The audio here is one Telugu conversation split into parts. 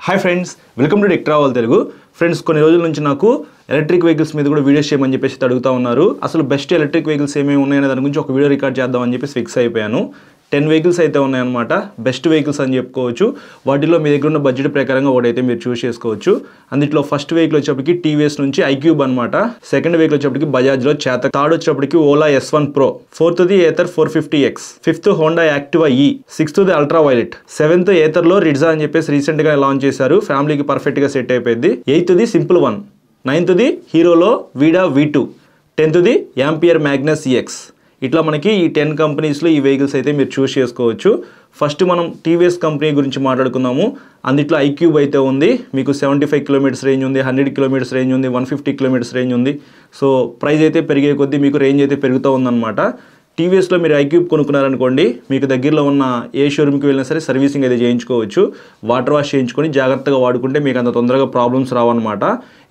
Hi friends, welcome to tech travel Telugu. Friends, కొన్ని రోజుల నుంచి నాకు ఎలక్ట్రిక్ వెహికల్స్ మీద కూడా వీడియోస్ చేయమని చెప్పేసి అడుగుతూ ఉన్నారు. అసలు బెస్ట్ ఎలక్ట్రిక్ వెహికల్స్ ఏమేమి ఉన్నాయనే దాని గురించి ఒక వీడియో రికార్డ్ చేద్దామని చెప్పేసి ఫిక్స్ అయిపోయాను. 10 వెహికల్స్ అయితే ఉన్నాయన్నమాట. బెస్ట్ వెహికల్స్ అని చెప్పుకోవచ్చు. వాటిలో మీ దగ్గర ఉన్న బడ్జెట్ ప్రకారంగా ఒకటైతే మీరు చూస్ చేసుకోవచ్చు. అందులో ఫస్ట్ వెహికల్ వచ్చేప్పటికి టీవీఎస్ నుంచి ఐక్యూబ్ అనమాట. సెకండ్ వెహికల్ వచ్చేప్పటికి బజాజ్లో చేతక్. థర్డ్ వచ్చేప్పటికి ఓలా S1 Pro. ఫోర్త్ది Ather 450X. Fifth Honda Activa E. సిక్స్త్ది అల్ట్రా వైలెట్. సెవెంత్ ఏథర్లో రిడ్జా అని చెప్పేసి రీసెంట్గా లాంచ్ చేశారు. ఫ్యామిలీకి పర్ఫెక్ట్గా సెట్ అయిపోయింది. ఎయిత్ది సింపుల్ వన్. నైన్త్ది హీరోలో వీడా V2. 10th ampere Magnus EX. ఇట్లా మనకి ఈ 10 కంపెనీస్లో ఈ వెహికల్స్ అయితే మీరు చూస్ చేసుకోవచ్చు. ఫస్ట్ మనం టీవీఎస్ కంపెనీ గురించి మాట్లాడుకుందాము. అందులో ఐక్యూబ్ అయితే ఉంది. మీకు 75 కిలోమీటర్స్ రేంజ్ ఉంది, 100 కిలోమీటర్స్ రేంజ్ ఉంది, 150 కిలోమీటర్స్ రేంజ్ ఉంది. సో ప్రైస్ అయితే పెరిగే కొద్దీ మీకు రేంజ్ అయితే పెరుగుతూ ఉందన్నమాట. టీవీఎస్లో మీరు ఐక్యూబ్ కొనుక్కున్నారనుకోండి, మీకు దగ్గరలో ఉన్న ఏ షోరూమ్కి వెళ్ళినా సరే సర్వీసింగ్ అయితే చేయించుకోవచ్చు. వాటర్ వాష్ చేయించుకొని జాగ్రత్తగా వాడుకుంటే మీకు అంత తొందరగా ప్రాబ్లమ్స్ రావన్నమాట.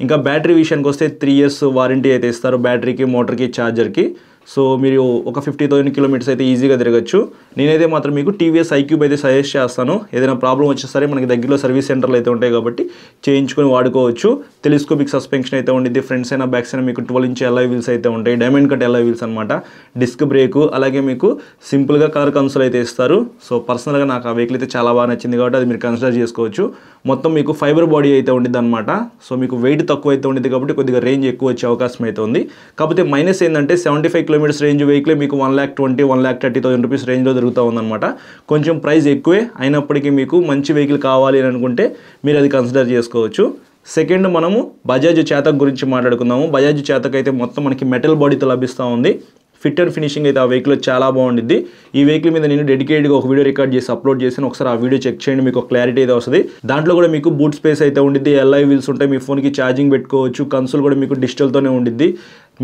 ఇంకా బ్యాటరీ విషయానికి వస్తే 3 years వారంటీ అయితే ఇస్తారు బ్యాటరీకి, మోటార్కి, ఛార్జర్కి. సో మీరు ఒక 50,000 కిలోమీటర్స్ అయితే ఈజీగా తిరగచ్చు. నేనైతే మాత్రం మీకు టీవీఎస్ ఐక్యూబ్ అయితే సజెస్ట్ చేస్తాను. ఏదైనా ప్రాబ్లం వచ్చే సరే మనకి దగ్గరలో సర్వీస్ సెంటర్లు అయితే ఉంటాయి కాబట్టి చేయించుకొని వాడుకోవచ్చు. టెలిస్కోపిక్ సస్పెన్షన్ అయితే ఉండిద్ది. ఫ్రంట్స్ అయినా బ్యాక్స్ అయినా మీకు 12 inch alloy wheels అయితే ఉంటాయి. డైమండ్ కట్ alloy wheels అనమాట. డిస్క్ బ్రేకు, అలాగే మీకు సింపుల్గా కలర్ కన్సోల్ అయితే ఇస్తారు. సో పర్సనల్గా నాకు ఆ వెహికల్ అయితే చాలా బాగా నచ్చింది కాబట్టి అది మీరు కన్సిడర్ చేసుకోవచ్చు. మొత్తం మీకు ఫైబర్ బాడీ అయితే ఉండిద్ది అనమాట. సో మీకు వెయిట్ తక్కువ అయితే ఉండిద్ది కాబట్టి కొద్దిగా రేంజ్ ఎక్కువ వచ్చే అవకాశం అయితే ఉంది. కాకపోతే మైనస్ ఏంటంటే 75 కిలోమీటర్స్ రేంజ్ వెహికల్ మీకు 1,20,000 1,30,000 రూపీస్ రేంజ్లో దొరుకుతూ ఉందన్నమాట. కొంచెం ప్రైస్ ఎక్కువే అయినప్పటికీ మీకు మంచి వెహికల్ కావాలి అని అనుకుంటే మీరు అది కన్సిడర్ చేసుకోవచ్చు. సెకండ్ మనము బజాజ్ చేతక్ గురించి మాట్లాడుకుందాము. బజాజ్ చేతక్ అయితే మొత్తం మనకి మెటల్ బాడీతో లభిస్తూ ఉంది. ఫిట్ అండ్ ఫినిషింగ్ అయితే ఆ వెహికల్ చాలా బాగుండిద్ది. ఈ వెహికల్ మీద నేను డెడికేట్గా ఒక వీడియో రికార్డ్ చేసి అప్లోడ్ చేసాను. ఒకసారి ఆ వీడియో చెక్ చేయండి, మీకు ఒక క్లారిటీ అయితే వస్తుంది. దాంట్లో కూడా మీకు బూట్ స్పేస్ అయితే ఉండిద్ది, alloy wheels ఉంటాయి, మీ ఫోన్కి ఛార్జింగ్ పెట్టుకోవచ్చు. కన్సోల్ కూడా మీకు డిజిటల్తోనే ఉండిద్ది.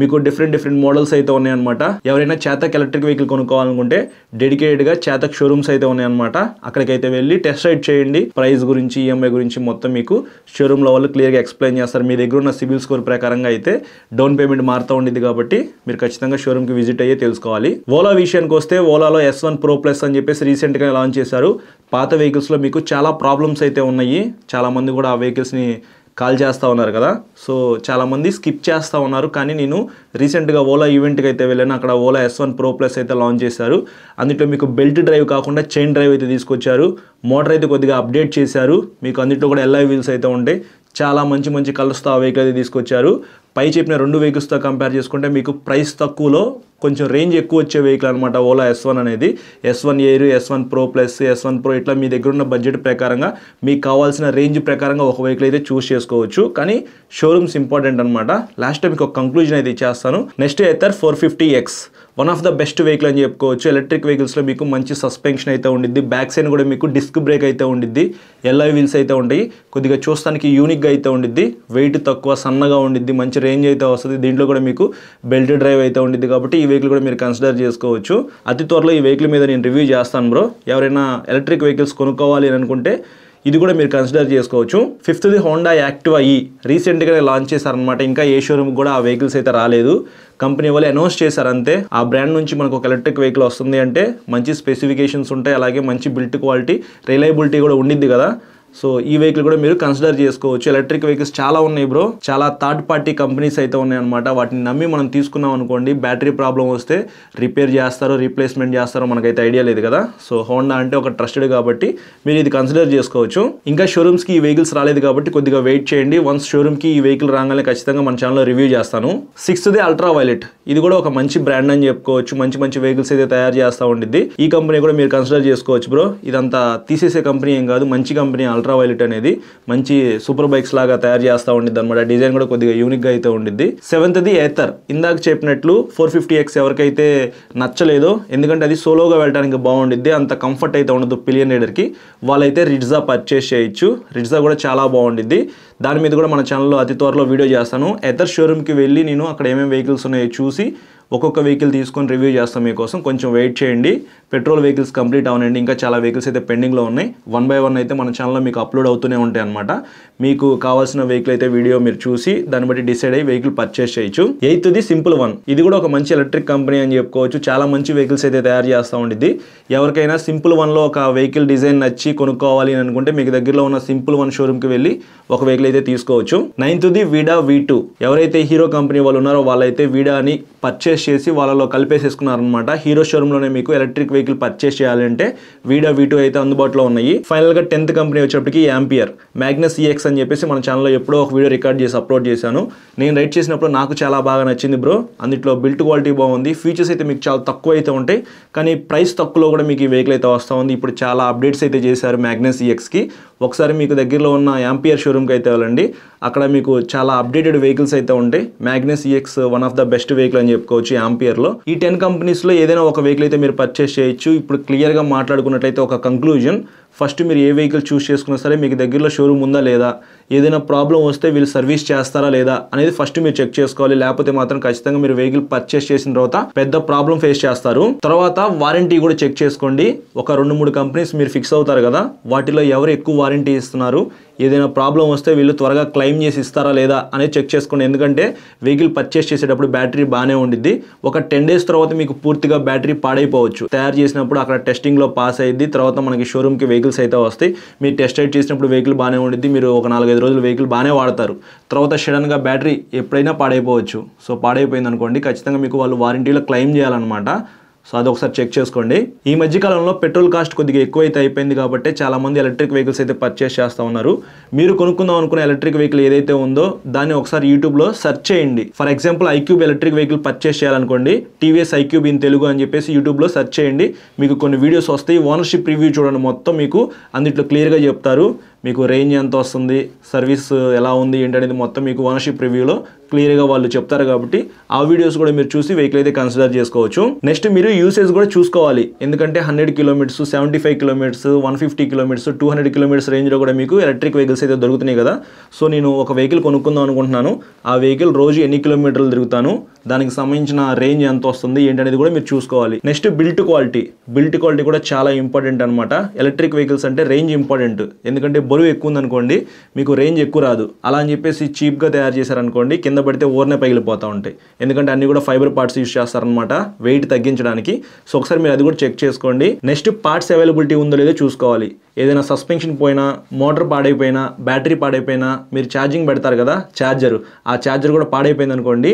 మీకు డిఫరెంట్ మోడల్స్ అయితే ఉన్నాయన్నమాట. ఎవరైనా చేతక్ ఎలక్ట్రిక్ వెహికల్ కొనుక్కోవాలనుకుంటే డెడికేటెడ్గా చేతక్ షోరూమ్స్ అయితే ఉన్నాయన్నమాట. అక్కడికైతే వెళ్ళి టెస్ట్ రైడ్ చేయండి. ప్రైస్ గురించి, ఈఎంఐ గురించి మొత్తం మీకు షోరూమ్లో వాళ్ళు క్లియర్గా ఎక్స్ప్లెయిన్ చేస్తారు. మీ దగ్గర ఉన్న సిబిల్ స్కోర్ ప్రకారంగా అయితే డౌన్ పేమెంట్ మారుతూ ఉండిద్ది కాబట్టి మీరు ఖచ్చితంగా షోరూమ్కి విజిట్ అయ్యే తెలుసుకోవాలి. ఓలా విషయానికి వస్తే ఓలాలో S1 Pro Plus అని చెప్పేసి రీసెంట్గా లాంచ్ చేశారు. పాత వెహికల్స్లో మీకు చాలా ప్రాబ్లమ్స్ అయితే ఉన్నాయి. చాలామంది కూడా ఆ వెహికల్స్ని కాల్ చేస్తూ ఉన్నారు కదా. సో చాలామంది స్కిప్ చేస్తూ ఉన్నారు. కానీ నేను రీసెంట్గా ఓలా ఈవెంట్కి అయితే వెళ్ళాను. అక్కడ ఓలా S1 Pro Plus అయితే లాంచ్ చేశారు. అందులో మీకు బెల్ట్ డ్రైవ్ కాకుండా చైన్ డ్రైవ్ అయితే తీసుకొచ్చారు. మోటార్ అయితే కొద్దిగా అప్డేట్ చేశారు. మీకు అందులో కూడా alloy wheels అయితే ఉంటాయి. చాలా మంచి కలర్స్తో ఆ వెహికల్ అయితే తీసుకొచ్చారు. పై చెప్పిన 2 వెహికల్స్తో కంపేర్ చేసుకుంటే మీకు ప్రైస్ తక్కువలో కొంచెం రేంజ్ ఎక్కువ వచ్చే వెహికల్ అనమాట ఓలా S1 అనేది. S1 Air, S1 Pro Plus, S1 Pro ఇట్లా మీ దగ్గర ఉన్న బడ్జెట్ ప్రకారంగా మీకు కావాల్సిన రేంజ్ ప్రకారంగా ఒక వెహికల్ అయితే చూస్ చేసుకోవచ్చు. కానీ షోరూమ్స్ ఇంపార్టెంట్ అనమాట. లాస్ట్ టైం మీకు ఒక కంక్లూజన్ అయితే ఇచ్చేస్తాను. Next Ather 450X. One of the best vehicle అని చెప్పుకోవచ్చు. ఎలక్ట్రిక్ వెహికల్స్లో మీకు మంచి సస్పెన్షన్ అయితే ఉండిద్ది. బ్యాక్ సైడ్ కూడా మీకు డిస్క్ బ్రేక్ అయితే ఉండిద్ది. alloy wheels అయితే ఉంటాయి. కొద్దిగా చూస్తానికి యూనిక్గా అయితే ఉండిద్ది. వెయిట్ తక్కువ, సన్నగా ఉండిద్ది. మంచి రేంజ్ అయితే వస్తుంది. దీంట్లో కూడా మీకు బెల్ట్ డ్రైవ్ అయితే ఉండిద్ది కాబట్టి ఈ వెహికల్ కూడా మీరు కన్సిడర్ చేసుకోవచ్చు. అతి త్వరలో ఈ వెహికల్ మీద నేను రివ్యూ చేస్తాను బ్రో. ఎవరైనా ఎలక్ట్రిక్ వెహికల్స్ కొనుక్కోవాలి అని అనుకుంటే ఇది కూడా మీరు కన్సిడర్ చేసుకోవచ్చు. ఫిఫ్త్ది హోండా యాక్టివా E. రీసెంట్గా లాంచ్ చేశారనమాట. ఇంకా ఏ షోరూమ్కి కూడా ఆ వెహికల్స్ అయితే రాలేదు. కంపెనీ వాళ్ళు అనౌన్స్ చేశారు అంతే. ఆ బ్రాండ్ నుంచి మనకు ఒక ఎలక్ట్రిక్ వెహికల్ వస్తుంది అంటే మంచి స్పెసిఫికేషన్స్ ఉంటాయి, అలాగే మంచి బిల్ట్ క్వాలిటీ, రిలయబిలిటీ కూడా ఉండిద్ది కదా. సో ఈ వెహికల్ కూడా మీరు కన్సిడర్ చేసుకోవచ్చు. ఎలక్ట్రిక్ వెహికల్స్ చాలా ఉన్నాయి బ్రో. చాలా థర్డ్ పార్టీ కంపెనీస్ అయితే ఉన్నాయన్నమాట. వాటిని నమ్మి మనం తీసుకున్నాం అనుకోండి, బ్యాటరీ ప్రాబ్లం వస్తే రిపేర్ చేస్తారో రీప్లేస్మెంట్ చేస్తారో మనకైతే ఐడియా లేదు కదా. సో హోండా అంటే ఒక ట్రస్టెడ్ కాబట్టి మీరు ఇది కన్సిడర్ చేసుకోవచ్చు. ఇంకా షోరూమ్స్కి ఈ వెహికల్స్ రాలేదు కాబట్టి కొద్దిగా వెయిట్ చేయండి. వన్స్ షోరూమ్కి ఈ వెహికల్ రాగానే ఖచ్చితంగా మన ఛానల్లో రివ్యూ చేస్తాను. సిక్స్త్ది అల్ట్రా వైలెట్. ఇది కూడా ఒక మంచి బ్రాండ్ అని చెప్పుకోవచ్చు. మంచి వెహికల్స్ అయితే తయారు చేస్తూ ఉండిద్ది. ఈ కంపెనీ కూడా మీరు కన్సిడర్ చేసుకోవచ్చు బ్రో. ఇదంతా తీసేసే కంపెనీ ఏం కాదు, మంచి కంపెనీ అల్ట్రా వైలెట్ అనేది. మంచి సూపర్ బైక్స్ లాగా తయారు చేస్తూ ఉండిద్ది అనమాట. డిజైన్ కూడా కొద్దిగా యూనిక్గా అయితే ఉండిద్ది. సెవెంత్ది ఏథర్. ఇందాక చెప్పినట్లు 450X ఎవరికైతే నచ్చలేదో, ఎందుకంటే అది సోలోగా వెళ్ళడానికి బాగుండిద్ది, అంత కంఫర్ట్ అయితే ఉండదు పిలియన్ రైడర్కి, వాళ్ళైతే రిడ్జా పర్చేస్ చేయొచ్చు. రిడ్జా కూడా చాలా బాగుండిద్ది. దాని మీద కూడా మన ఛానల్లో అతి త్వరలో వీడియో చేస్తాను. ఏథర్ షోరూమ్కి వెళ్ళి నేను అక్కడ ఏమేమి వెహికల్స్ ఉన్నాయో చూసి ఒక్కొక్క వెహికల్ తీసుకొని రివ్యూ చేస్తాం మీకోసం. కొంచెం వెయిట్ చేయండి. పెట్రోల్ వెహికల్స్ కంప్లీట్ అవనండి. ఇంకా చాలా వెహికల్స్ అయితే పెండింగ్లో ఉన్నాయి. 1 by 1 అయితే మన ఛానల్లో మీకు అప్లోడ్ అవుతూనే ఉంటాయి అనమాట. మీకు కావాల్సిన వెహికల్ అయితే వీడియో మీరు చూసి దాన్ని బట్టి డిసైడ్ అయ్యి వెహికల్ పర్చేస్ చేయొచ్చు. 8th simple one. ఇది కూడా ఒక మంచి ఎలక్ట్రిక్ కంపెనీ అని చెప్పుకోవచ్చు. చాలా మంచి వెహికల్స్ అయితే తయారు చేస్తూ ఉండిద్ది. ఎవరికైనా సింపుల్ వన్లో ఒక వెహికల్ డిజైన్ నచ్చి కొనుక్కోవాలి అని అనుకుంటే మీకు దగ్గరలో ఉన్న సింపుల్ వన్ షోరూమ్కి వెళ్ళి ఒక వెహికల్ అయితే తీసుకోవచ్చు. 9th వీడా V2. ఎవరైతే హీరో కంపెనీ వాళ్ళు ఉన్నారో వాళ్ళైతే వీడాని పర్చేస్ చేసి వాళ్ళలో కలిపేసేసుకున్నారనమాట. హీరో షోరూంలోనే మీకు ఎలక్ట్రిక్ వెహికల్ పర్చేస్ చేయాలంటే వీడా V2 అయితే అందుబాటులో ఉన్నాయి. ఫైనల్గా 10th కంపెనీ వచ్చేప్పటికి యాంపియర్. మ్యాగ్నస్ EX అని చెప్పేసి మన ఛానల్లో ఎప్పుడో ఒక వీడియో రికార్డ్ చేసి అప్లోడ్ చేశాను. నేను రైడ్ చేసినప్పుడు నాకు చాలా బాగా నచ్చింది బ్రో. అందులో బిల్ట్ క్వాలిటీ బాగుంది. ఫీచర్స్ అయితే మీకు చాలా తక్కువ అయితే ఉంటాయి, కానీ ప్రైస్ తక్కువలో కూడా మీకు ఈ వెహికల్ అయితే వస్తూ ఉంది. ఇప్పుడు చాలా అప్డేట్స్ అయితే చేశారు మ్యాగ్నస్ EXకి. ఒకసారి మీకు దగ్గరలో ఉన్న యాంపియర్ షోరూమ్కి అయితే వెళ్ళండి. అక్కడ మీకు చాలా అప్డేటెడ్ వెహికల్స్ అయితే ఉంటాయి. Magnus EX one of the best vehicle అని చెప్పుకోవచ్చు యాంపియర్లో. ఈ 10 కంపెనీస్లో ఏదైనా ఒక వెహికల్ అయితే మీరు పర్చేస్ చేయొచ్చు. ఇప్పుడు క్లియర్గా మాట్లాడుకున్నట్లయితే ఒక కంక్లూజన్, ఫస్ట్ మీరు ఏ వెహికల్ చూస్ చేసుకున్నా సరే మీకు దగ్గరలో షోరూమ్ ఉందా లేదా, ఏదైనా ప్రాబ్లం వస్తే వీళ్ళు సర్వీస్ చేస్తారా లేదా అనేది ఫస్ట్ మీరు చెక్ చేసుకోవాలి. లేకపోతే మాత్రం ఖచ్చితంగా మీరు వెహికల్ పర్చేస్ చేసిన తర్వాత పెద్ద ప్రాబ్లం ఫేస్ చేస్తారు. తర్వాత వారంటీ కూడా చెక్ చేసుకోండి. ఒక 2-3 కంపెనీస్ మీరు ఫిక్స్ అవుతారు కదా, వాటిలో ఎవరు ఎక్కువ వారంటీ ఇస్తున్నారు, ఏదైనా ప్రాబ్లం వస్తే వీళ్ళు త్వరగా క్లెయిమ్ చేసి ఇస్తారా లేదా అనేది చెక్ చేసుకోండి. ఎందుకంటే వెహికల్ పర్చేస్ చేసేటప్పుడు బ్యాటరీ బాగానే ఉండిద్ది. ఒక 10 days తర్వాత మీకు పూర్తిగా బ్యాటరీ పాడైపోవచ్చు. తయారు చేసినప్పుడు అక్కడ టెస్టింగ్లో పాస్ అయ్యిద్ది. తర్వాత మనకి షోరూమ్కి వెహికల్స్ అయితే వస్తాయి. మీరు టెస్ట్ రైడ్ చేసినప్పుడు వెహికల్ బాగానే ఉండిద్ది. మీరు ఒక 4-5 రోజులు వెహికల్ బాగానే వాడతారు. తర్వాత సడన్గా బ్యాటరీ ఎప్పుడైనా పాడైపోవచ్చు. సో పాడైపోయింది అనుకోండి, ఖచ్చితంగా మీకు వాళ్ళు వారంటీలో క్లెయిమ్ చేయాలన్నమాట. సో అది ఒకసారి చెక్ చేసుకోండి. ఈ మధ్యకాలంలో పెట్రోల్ కాస్ట్ కొద్దిగా ఎక్కువైతే అయిపోయింది కాబట్టి చాలా మంది ఎలక్ట్రిక్ వెహికల్స్ అయితే పర్చేస్ చేస్తూ ఉన్నారు. మీరు కొనుక్కుందాం అనుకునే ఎలక్ట్రిక్ వెహికల్ ఏదైతే ఉందో దాన్ని ఒకసారి యూట్యూబ్లో సెర్చ్ చేయండి. For example iQube electric vehicle purchase చేయాలనుకోండి, TVS iQube ఇన్ తెలుగు అని చెప్పేసి యూట్యూబ్లో సెర్చ్ చేయండి. మీకు కొన్ని వీడియోస్ వస్తాయి. ఓనర్షిప్ రివ్యూ చూడండి, మొత్తం మీకు అందులో క్లియర్గా చెప్తారు. మీకు రేంజ్ ఎంత వస్తుంది, సర్వీస్ ఎలా ఉంది ఏంటనేది మొత్తం మీకు ఓనర్షిప్ రివ్యూలో క్లియర్గా వాళ్ళు చెప్తారు. కాబట్టి ఆ వీడియోస్ కూడా మీరు చూసి వెహికల్ అయితే కన్సిడర్ చేసుకోవచ్చు. నెక్స్ట్ మీరు యూసేజ్ కూడా చూసుకోవాలి. ఎందుకంటే 100 kilometers, 75 kilometers, 150 kilometers, 200 kilometers రేంజ్లో కూడా మీకు ఎలక్ట్రిక్ వెహికల్స్ అయితే దొరుకుతున్నాయి కదా. సో నేను ఒక వెహికల్ కొనుక్కుందాం అనుకుంటున్నాను. ఆ వెహికల్ రోజు ఎన్ని కిలోమీటర్లు తిరుగుతాను, దానికి సంబంధించిన రేంజ్ ఎంత వస్తుంది ఏంటనేది కూడా మీరు చూసుకోవాలి. నెక్స్ట్ బిల్ట్ క్వాలిటీ కూడా చాలా ఇంపార్టెంట్ అనమాట. ఎలక్ట్రిక్ వెహికల్స్ అంటే రేంజ్ ఇంపార్టెంట్. ఎందుకంటే బరువు ఎక్కువ ఉందనుకోండి మీకు రేంజ్ ఎక్కువ రాదు. అలా అని చెప్పేసి చీప్గా తయారు చేశారనుకోండి, కింద పడితే ఓర్నే పగిలిపోతూ ఉంటాయి. ఎందుకంటే అన్ని కూడా ఫైబర్ పార్ట్స్ యూస్ చేస్తారనమాట వెయిట్ తగ్గించడానికి. సో ఒకసారి మీరు అది కూడా చెక్ చేసుకోండి. నెక్స్ట్ పార్ట్స్ అవైలబిలిటీ ఉందో లేదో చూసుకోవాలి. ఏదైనా సస్పెన్షన్ పోయినా, మోటార్ పాడైపోయినా, బ్యాటరీ పాడైపోయినా, మీరు ఛార్జింగ్ పెడతారు కదా ఛార్జర్, ఆ ఛార్జర్ కూడా పాడైపోయింది అనుకోండి,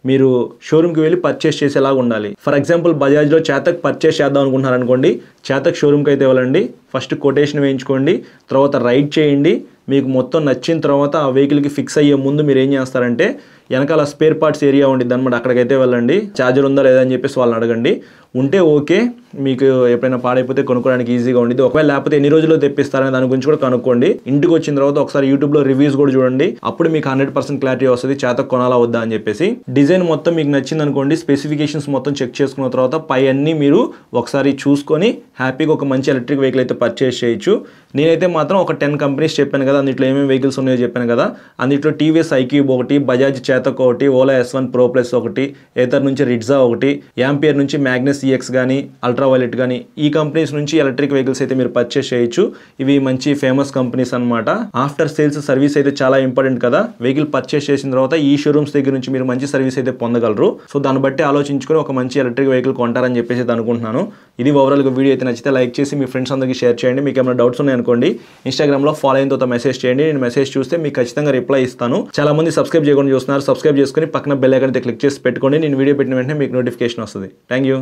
మీరు షోరూమ్కి వెళ్ళి పర్చేస్ చేసేలాగా ఉండాలి. ఫర్ ఎగ్జాంపుల్ బజాజ్లో చేతక్ పర్చేస్ చేద్దాం అనుకుంటున్నారు అనుకోండి, చేతక్ షోరూమ్కి అయితే వెళ్ళండి. ఫస్ట్ కొటేషన్ వేయించుకోండి, తర్వాత రైడ్ చేయండి. మీకు మొత్తం నచ్చిన తర్వాత ఆ వెహికల్కి ఫిక్స్ అయ్యే ముందు మీరు ఏం చేస్తారంటే వెనకాల స్పేర్ పార్ట్స్ ఏరియా ఉండిద్ది అనమాట, అక్కడికైతే వెళ్ళండి. ఛార్జర్ ఉందా లేదా అని చెప్పేసి వాళ్ళని అడగండి. ఉంటే ఓకే, మీకు ఎప్పుడైనా పాడైపోతే కొనుక్కోవడానికి ఈజీగా ఉండిద్ది. ఒకవేళ లేకపోతే ఎన్ని రోజుల్లో తెప్పిస్తారనే దాని గురించి కూడా కనుక్కోండి. ఇంటికి వచ్చిన తర్వాత ఒకసారి యూట్యూబ్లో రివ్యూస్ కూడా చూడండి. అప్పుడు మీకు 100% క్లారిటీ వస్తుంది చేతక్ కొనాలా వద్దా అని చెప్పేసి. డిజైన్ మొత్తం మీకు నచ్చింది అనుకోండి, స్పెసిఫికేషన్స్ మొత్తం చెక్ చేసుకున్న తర్వాత పై అన్నీ మీరు ఒకసారి చూసుకొని హ్యాపీగా ఒక మంచి ఎలక్ట్రిక్ వెహికల్ అయితే పర్చేస్ చేయొచ్చు. నేనైతే మాత్రం ఒక 10 కంపెనీస్ చెప్పాను కదా, అందులో ఏమేమి వెహికల్స్ ఉన్నాయో చెప్పాను కదా. అందులో TVS iQube ఒకటి, బజాజ్ చేతక్ ఒకటి, ఓలా S1 Pro Plus ఒకటి, ఏథర్ నుంచి రిడ్జా ఒకటి, యాంపియర్ నుంచి మ్యాగ్నస్ EX కానీ, అల్ట్రావైలెట్ కానీ, ఈ కంపెనీస్ నుంచి ఎలక్ట్రిక్ వెహికల్స్ అయితే మీరు పర్చేస్ చేయొచ్చు. ఇవి మంచి ఫేమస్ కంపెనీస్ అనమాట. ఆఫ్టర్ సేల్స్ సర్వీస్ అయితే చాలా ఇంపార్టెంట్ కదా. వెహికల్ పర్చేస్ చేసిన తర్వాత ఈ షోరూమ్స్ దగ్గర నుంచి మీరు మంచి సర్వీస్ అయితే పొందగలరు. సో దాన్ని బట్టి ఆలోచించుకొని ఒక మంచి ఎలక్ట్రిక్ వెహికల్ కొంటారని చెప్పేసి అనుకుంటున్నాను. ఇది ఓవరాల్గా వీడియో అయితే నచ్చితే లైక్ చేసి మీ ఫ్రెండ్స్ అందరికీ షేర్ చేయండి. మీకు ఏమైనా డౌట్స్ ఉన్నాయనుకోండి, ఇన్స్టాగ్రామ్లో ఫాలో అయిన తర్వాత మెసేజ్ చేయండి. నేను మెసేజ్ చూస్తే మీకు ఖచ్చితంగా రిప్లై ఇస్తాను. చాలా మంది సబ్స్క్రైబ్ చేయకుండా చూస్తున్నారు. సబ్స్క్రైబ్ చేసుకుని పక్కన బెల్ ఐకాన్ అయితే క్లిక్ చేసి పెట్టుకోండి. నేను వీడియో పెట్టిన వెంటనే మీకు నోటిఫికేషన్ వస్తుంది. Thank you.